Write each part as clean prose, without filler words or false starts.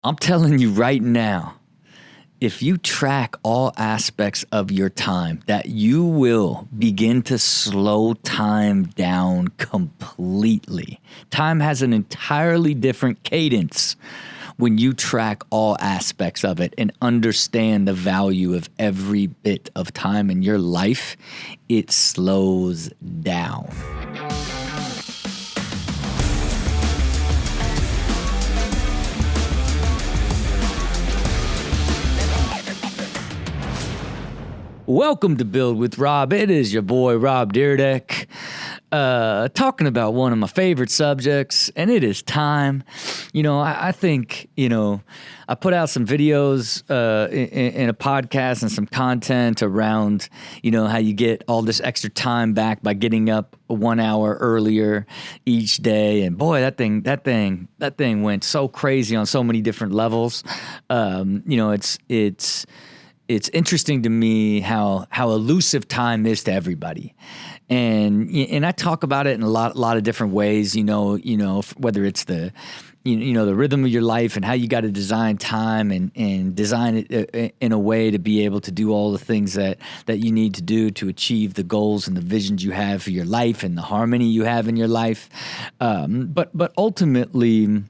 I'm telling you right now, if you track all aspects of your time, that you will begin to slow time down completely. Time has an entirely different cadence when you track all aspects of it and understand the value of every bit of time in your life. It slows down. Welcome to Build with Rob. It is your boy, Rob Dyrdek, talking about one of my favorite subjects, and it is time. I think, I put out some videos in a podcast and some content around, how you get all this extra time back by getting up 1 hour earlier each day. And boy, that thing went so crazy on so many different levels. It's interesting to me how elusive time is to everybody, and I talk about it in a lot of different ways. Whether it's the the rhythm of your life and how you got to design time and design it in a way to be able to do all the things that you need to do to achieve the goals and the visions you have for your life and the harmony you have in your life. But ultimately,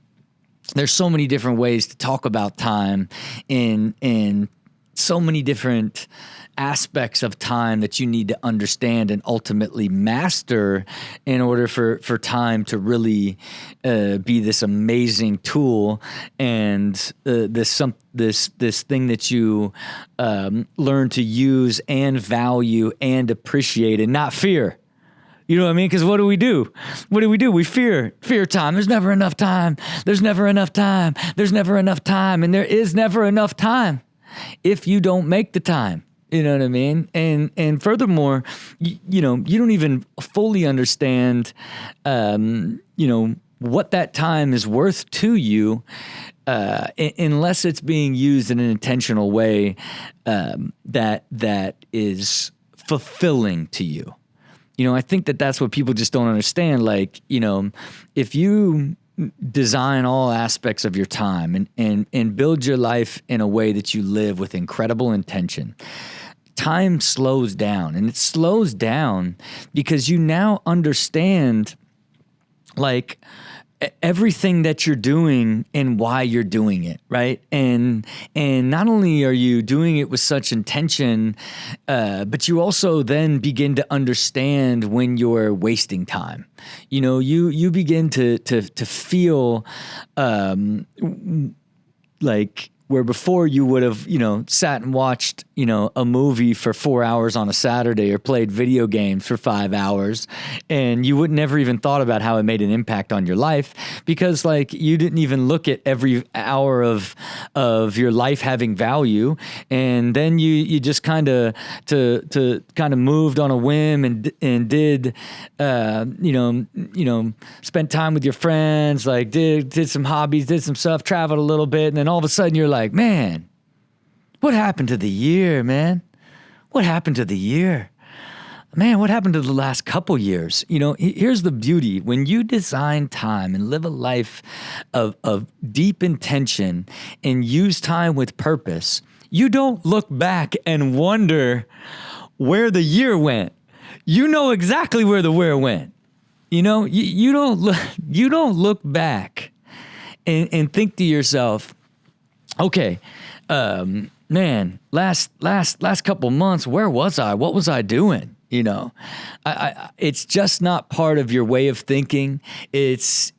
there's so many different ways to talk about time and so many different aspects of time that you need to understand and ultimately master in order for time to really be this amazing tool and this thing that you learn to use and value and appreciate and not fear. You know what I mean? Because what do we do? We fear time. There's never enough time. There's never enough time. There's never enough time. And there is never enough time if you don't make the time. You know what I mean? And furthermore, you don't even fully understand, what that time is worth to you unless it's being used in an intentional way that is fulfilling to you. I think that's what people just don't understand. Like, if you design all aspects of your time and build your life in a way that you live with incredible intention, time slows down. And it slows down because you now understand, like, everything that you're doing and why you're doing it, right? And not only are you doing it with such intention, but you also then begin to understand when you're wasting time. You begin to feel like where before you would have, sat and watched, a movie for 4 hours on a Saturday or played video games for 5 hours, and you would never even thought about how it made an impact on your life because, like, you didn't even look at every hour of your life having value, and then you just kind of moved on a whim and did spent time with your friends, like did some hobbies, did some stuff, traveled a little bit, and then all of a sudden you're like, man, what happened to the year, man? What happened to the year? Man, what happened to the last couple years? Here's the beauty. When you design time and live a life of deep intention and use time with purpose, you don't look back and wonder where the year went. You know exactly where the year went. You don't look back and think to yourself, okay, man, last couple months, where was I? What was I doing? It's just not part of your way of thinking. It's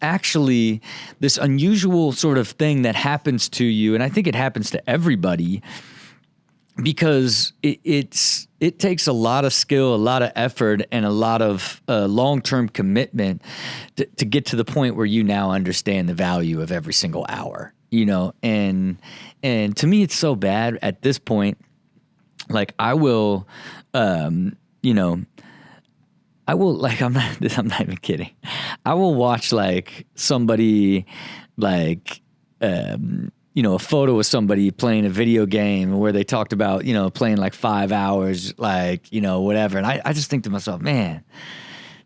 actually this unusual sort of thing that happens to you, and I think it happens to everybody because it takes a lot of skill, a lot of effort, and a lot of long-term commitment to get to the point where you now understand the value of every single hour. And to me, it's so bad at this point. Like, I will, I'm not even kidding. I will watch like somebody like, a photo of somebody playing a video game where they talked about, playing like 5 hours, like, whatever. And I just think to myself, man,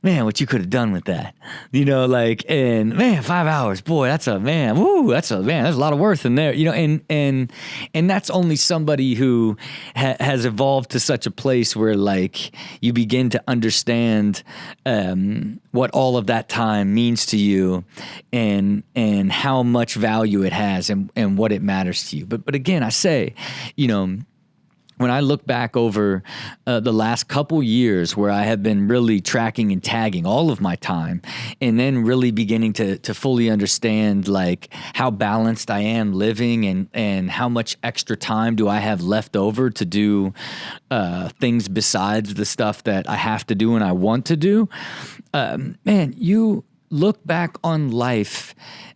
man, what you could have done with that, like, and man, 5 hours, boy, that's a man, woo, there's a lot of worth in there, and that's only somebody who has evolved to such a place where like you begin to understand what all of that time means to you, and how much value it has, and what it matters to you. But again, I say, when I look back over the last couple years where I have been really tracking and tagging all of my time, and then really beginning to fully understand like how balanced I am living, and how much extra time do I have left over to do things besides the stuff that I have to do and I want to do, man, you look back on life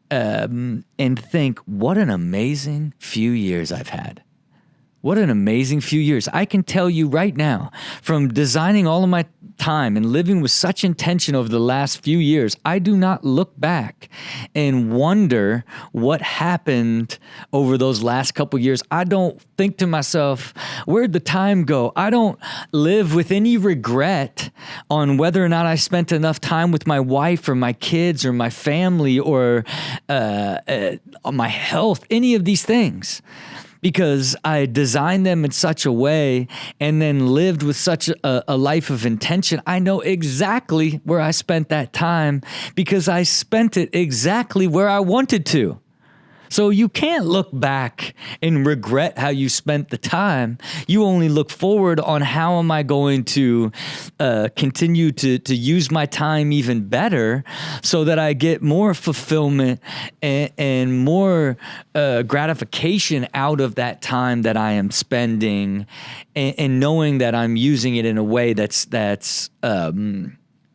and think, what an amazing few years I've had. What an amazing few years. I can tell you right now, from designing all of my time and living with such intention over the last few years, I do not look back and wonder what happened over those last couple years. I don't think to myself, where'd the time go? I don't live with any regret on whether or not I spent enough time with my wife or my kids or my family or my health, any of these things. Because I designed them in such a way and then lived with such a life of intention. I know exactly where I spent that time because I spent it exactly where I wanted to. So you can't look back and regret how you spent the time. You only look forward on how am I going to continue to use my time even better so that I get more fulfillment and more gratification out of that time that I am spending, and knowing that I'm using it in a way that's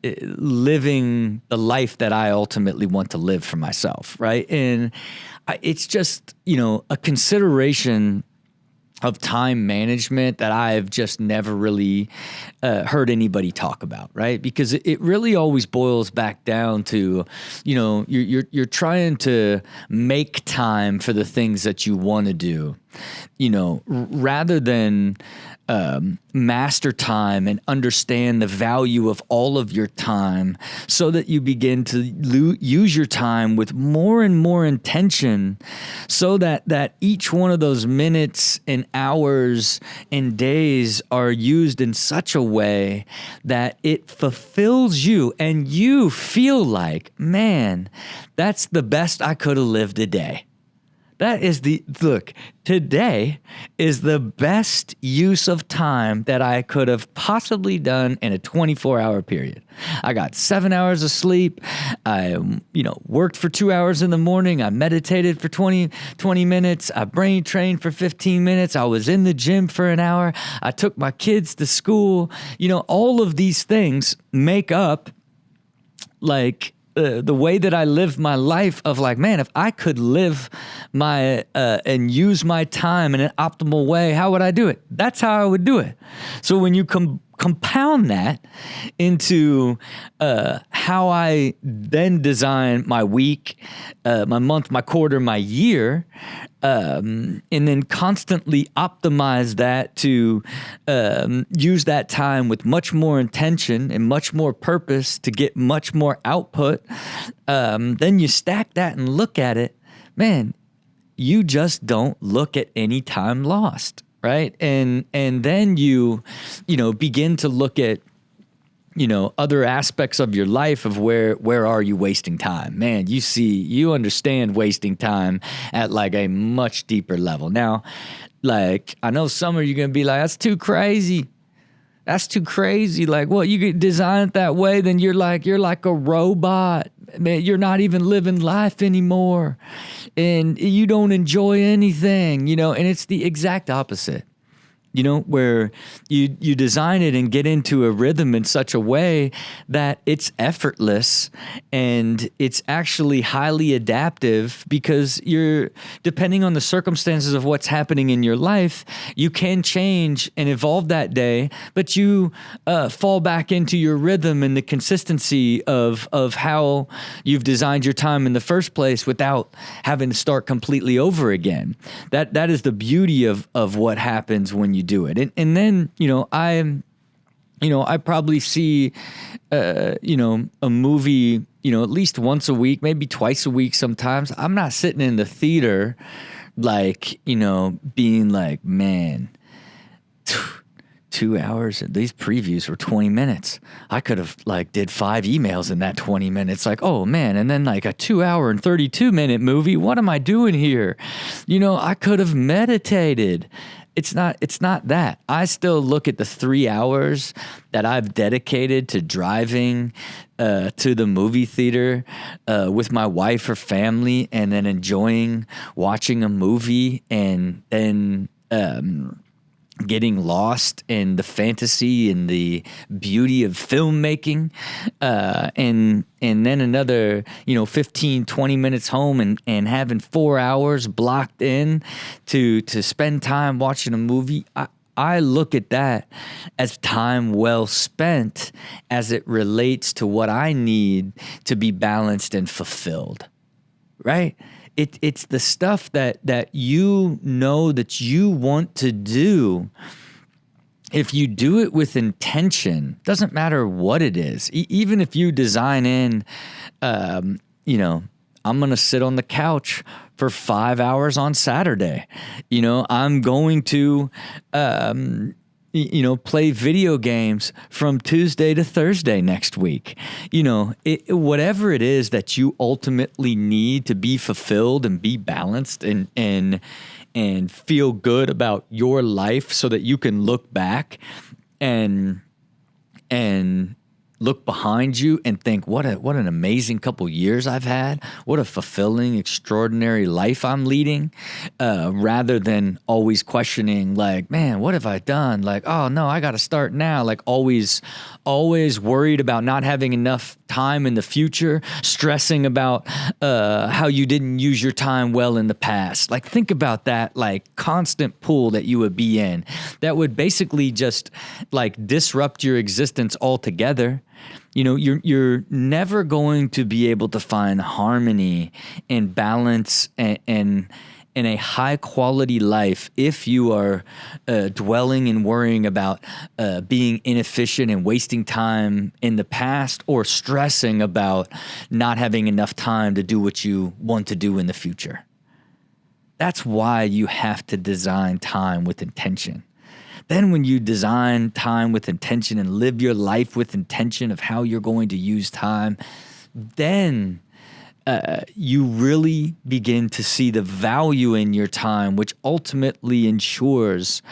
living the life that I ultimately want to live for myself, right? And it's just, a consideration of time management that I've just never really heard anybody talk about, right? Because it really always boils back down to, you're trying to make time for the things that you want to do, rather than master time and understand the value of all of your time, so that you begin to use your time with more and more intention, so that each one of those minutes and hours and days are used in such a way that it fulfills you and you feel like, man, that's the best I could have lived today. That is today is the best use of time that I could have possibly done in a 24-hour period. I got 7 hours of sleep. I, worked for 2 hours in the morning. I meditated for 20 minutes. I brain trained for 15 minutes. I was in the gym for an hour. I took my kids to school. All of these things make up like the way that I live my life of like, man, if I could live my and use my time in an optimal way, how would I do it? That's how I would do it. So when you compound that into how I then design my week, my month, my quarter, my year, and then constantly optimize that to use that time with much more intention and much more purpose to get much more output, then you stack that and look at it, man, you just don't look at any time lost. Right. And then you begin to look at, other aspects of your life of where are you wasting time? Man, you understand wasting time at like a much deeper level. Now, like, I know some of you going to be like, that's too crazy. That's too crazy. Like, well, you get designed that way, then you're like a robot. Man, you're not even living life anymore. And you don't enjoy anything, and it's the exact opposite. Where you design it and get into a rhythm in such a way that it's effortless and it's actually highly adaptive, because you're, depending on the circumstances of what's happening in your life, you can change and evolve that day, but you fall back into your rhythm and the consistency of how you've designed your time in the first place without having to start completely over again. That is the beauty of what happens when you do it. And then, I probably see, a movie, at least once a week, maybe twice a week sometimes. I'm not sitting in the theater like, being like, man, 2 hours. These previews were 20 minutes. I could have did 5 emails in that 20 minutes. Like, oh man. And then a 2 hour and 32-minute movie. What am I doing here? I could have meditated. It's not that. I still look at the 3 hours that I've dedicated to driving to the movie theater with my wife or family, and then enjoying watching a movie, and then getting lost in the fantasy and the beauty of filmmaking, and then another 15, 20 minutes home, and having 4 hours blocked in to spend time watching a movie. I look at that as time well spent as it relates to what I need to be balanced and fulfilled, right? It's the stuff that that you want to do. If you do it with intention, doesn't matter what it is. Even if you design in, I'm going to sit on the couch for 5 hours on Saturday. I'm going to, play video games from Tuesday to Thursday next week. Whatever it is that you ultimately need to be fulfilled and be balanced and feel good about your life, so that you can look back and look behind you and think, what an amazing couple years I've had. What a fulfilling, extraordinary life I'm leading, rather than always questioning, man, what have I done? Oh no, I got to start now. Always worried about not having enough time in the future, stressing about how you didn't use your time well in the past. Think about that, constant pull that you would be in that would basically just disrupt your existence altogether. You're never going to be able to find harmony and balance and a high quality life if you are dwelling and worrying about being inefficient and wasting time in the past, or stressing about not having enough time to do what you want to do in the future. That's why you have to design time with intention. Then when you design time with intention and live your life with intention of how you're going to use time, then you really begin to see the value in your time, which ultimately ensures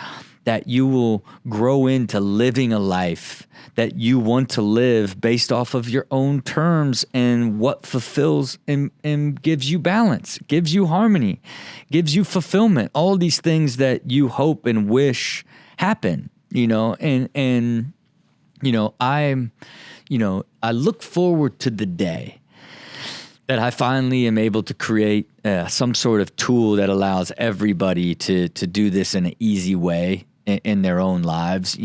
that you will grow into living a life that you want to live based off of your own terms, and what fulfills and gives you balance, gives you harmony, gives you fulfillment, all these things that you hope and wish happen, I look forward to the day that I finally am able to create some sort of tool that allows everybody to do this in an easy way in their own lives.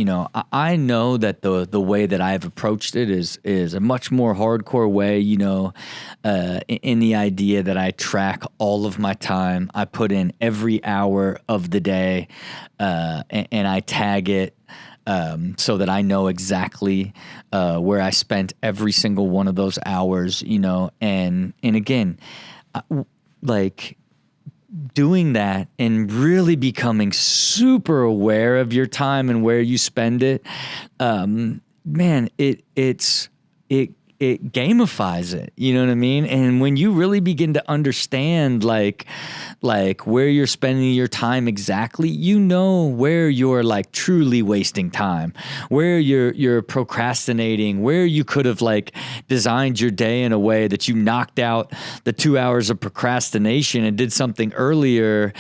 I know that the way that I've approached it is a much more hardcore way, in the idea that I track all of my time. I put in every hour of the day, and I tag it, so that I know exactly where I spent every single one of those hours, and again, doing that and really becoming super aware of your time and where you spend it, man, it gamifies it. You know what I mean? And when you really begin to understand where you're spending your time exactly, where you're truly wasting time, where you're procrastinating, where you could have designed your day in a way that you knocked out the 2 hours of procrastination and did something earlier,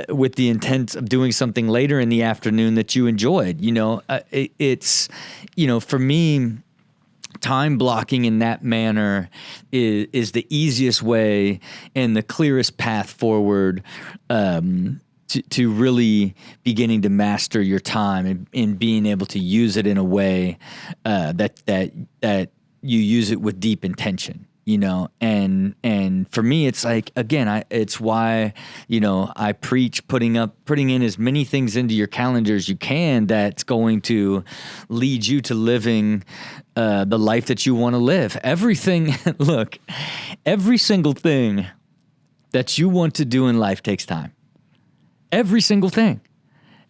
with the intent of doing something later in the afternoon that you enjoyed. It's for me, time blocking in that manner is the easiest way and the clearest path forward, to really beginning to master your time and being able to use it in a way that you use it with deep intention. and for me, it's like, again, it's why, I preach putting in as many things into your calendar as you can that's going to lead you to living the life that you want to live. Everything, look, every single thing that you want to do in life takes time. Every single thing.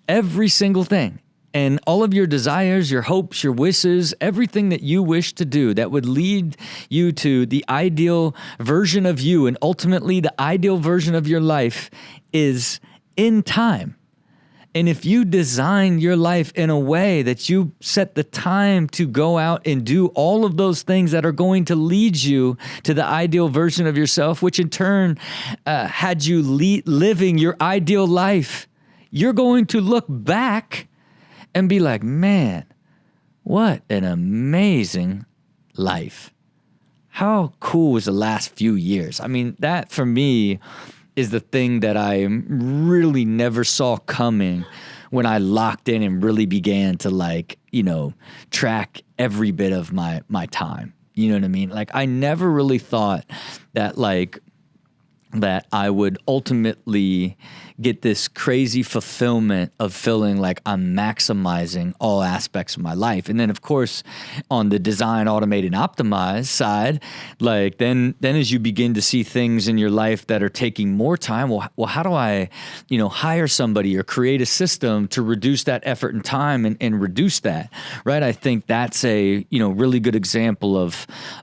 Every single thing. And all of your desires, your hopes, your wishes, everything that you wish to do that would lead you to the ideal version of you and ultimately the ideal version of your life is in time. And if you design your life in a way that you set the time to go out and do all of those things that are going to lead you to the ideal version of yourself, which in turn had you living your ideal life, you're going to look back and be like, man, what an amazing life. How cool was the last few years? I mean, that for me is the thing that I really never saw coming when I locked in and really began to track every bit of my time. You know what I mean? Like, I never really thought that that I would ultimately get this crazy fulfillment of feeling like I'm maximizing all aspects of my life. And then, of course, on the design, automate, and optimize side, then as you begin to see things in your life that are taking more time, well, how do I, hire somebody or create a system to reduce that effort and time and reduce that, right? I think that's a, really good example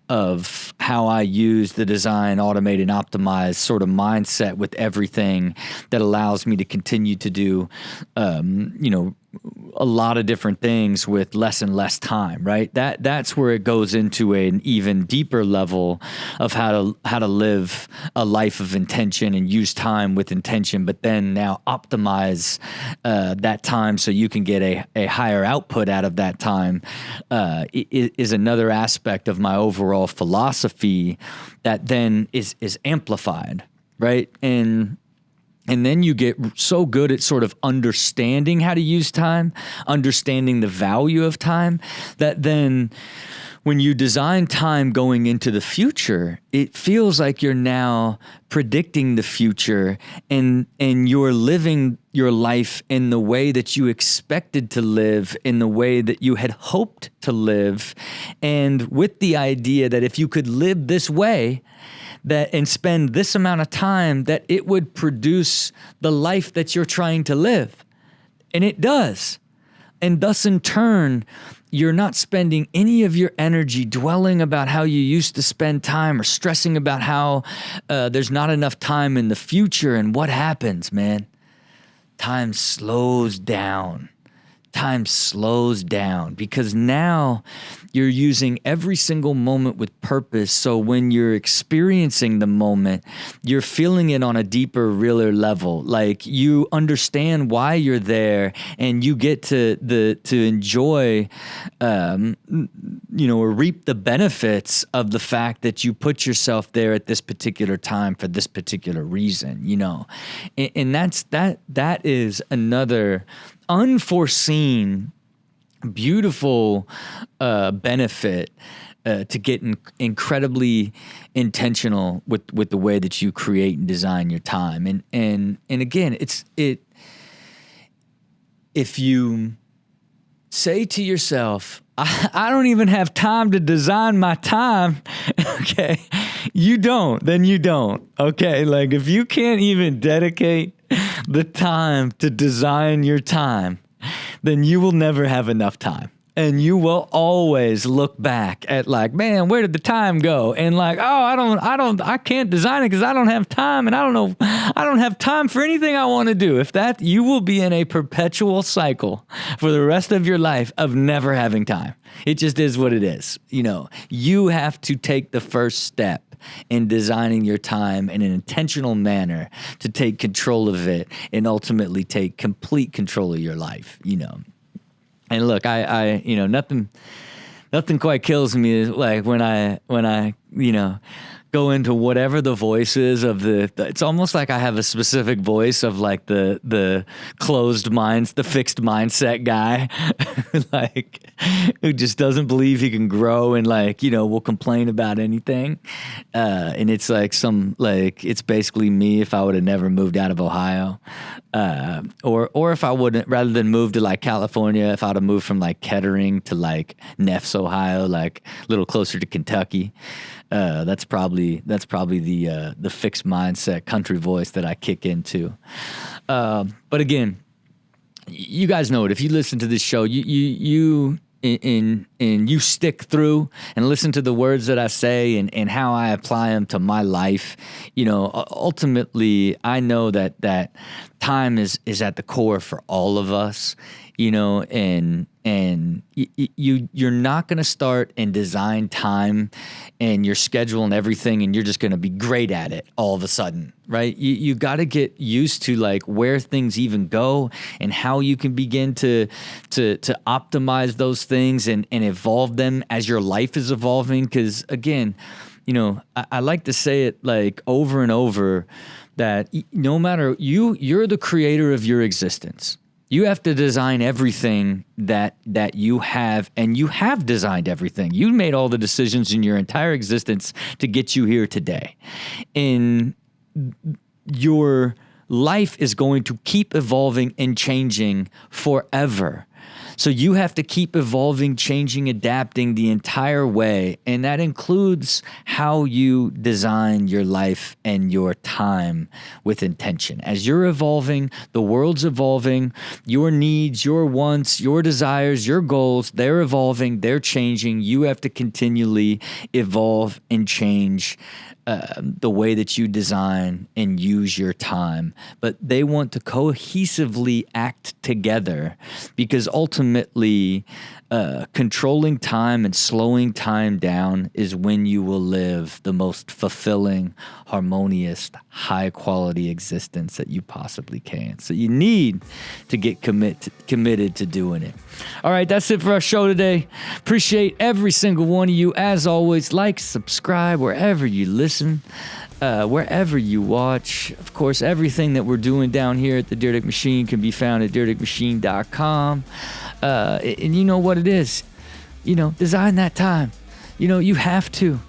of how I use the design, automate, and optimize sort of mindset with everything that allows me to continue to do, a lot of different things with less and less time, right? That's where it goes into an even deeper level of how to live a life of intention and use time with intention, but then now optimize that time so you can get a higher output out of that time is another aspect of my overall philosophy that then is amplified, right? And then you get so good at sort of understanding how to use time, understanding the value of time, that then when you design time going into the future, it feels like you're now predicting the future and you're living your life in the way that you expected to live, in the way that you had hoped to live, and with the idea that if you could live this way, and spend this amount of time, that it would produce the life that you're trying to live. And it does. And thus in turn, you're not spending any of your energy dwelling about how you used to spend time or stressing about how there's not enough time in the future. And what happens, man? Time slows down. Time slows down because now you're using every single moment with purpose. So when you're experiencing the moment, you're feeling it on a deeper, realer level. Like you understand why you're there, and you get to enjoy, or reap the benefits of the fact that you put yourself there at this particular time for this particular reason. And that is another unforeseen, beautiful benefit to get incredibly intentional with the way that you create and design your time. And again, if you say to yourself, I don't even have time to design my time, okay, then you don't, okay? Like if you can't even dedicate the time to design your time, then you will never have enough time. And you will always look back at like, man, where did the time go? And like, oh, I can't design it because I don't have time, and I don't have time for anything I want to do. If that, you will be in a perpetual cycle for the rest of your life of never having time. It just is what it is. You have to take the first step in designing your time in an intentional manner to take control of it and ultimately take complete control of your life, And look, nothing quite kills me is like when I go into whatever the voice is of it's almost like I have a specific voice of like the closed minds, the fixed mindset guy, like who just doesn't believe he can grow and like, will complain about anything. And it's like it's basically me if I would have never moved out of Ohio. Or if I wouldn't, rather than move to like California, if I'd have moved from like Kettering to like Neffs, Ohio, like a little closer to Kentucky. That's probably the fixed mindset country voice that I kick into. But again, you guys know it. If you listen to this show, you stick through and listen to the words that I say and how I apply them to my life. Ultimately, I know that time is at the core for all of us. And you're not going to start and design time and your schedule and everything, and you're just going to be great at it all of a sudden, right? You got to get used to like where things even go and how you can begin to optimize those things and evolve them as your life is evolving. Because again, I like to say it like over and over that no matter you're the creator of your existence. You have to design everything that you have, and you have designed everything. You made all the decisions in your entire existence to get you here today. And your life is going to keep evolving and changing forever. So you have to keep evolving, changing, adapting the entire way. And that includes how you design your life and your time with intention. As you're evolving, the world's evolving, your needs, your wants, your desires, your goals, they're evolving, they're changing. You have to continually evolve and change the way that you design and use your time. But they want to cohesively act together because ultimately controlling time and slowing time down is when you will live the most fulfilling, harmonious, high-quality existence that you possibly can. So you need to get committed to doing it. All right, that's it for our show today. Appreciate every single one of you. As always, like, subscribe wherever you listen, wherever you watch. Of course, everything that we're doing down here at the Dyrdek Machine can be found at dyrdekmachine.com. And you know what it is. Design that time. You have to.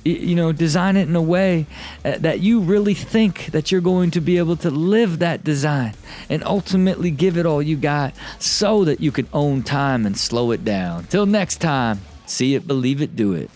Design it in a way that you really think that you're going to be able to live that design and ultimately give it all you got so that you can own time and slow it down. Till next time, see it, believe it, do it.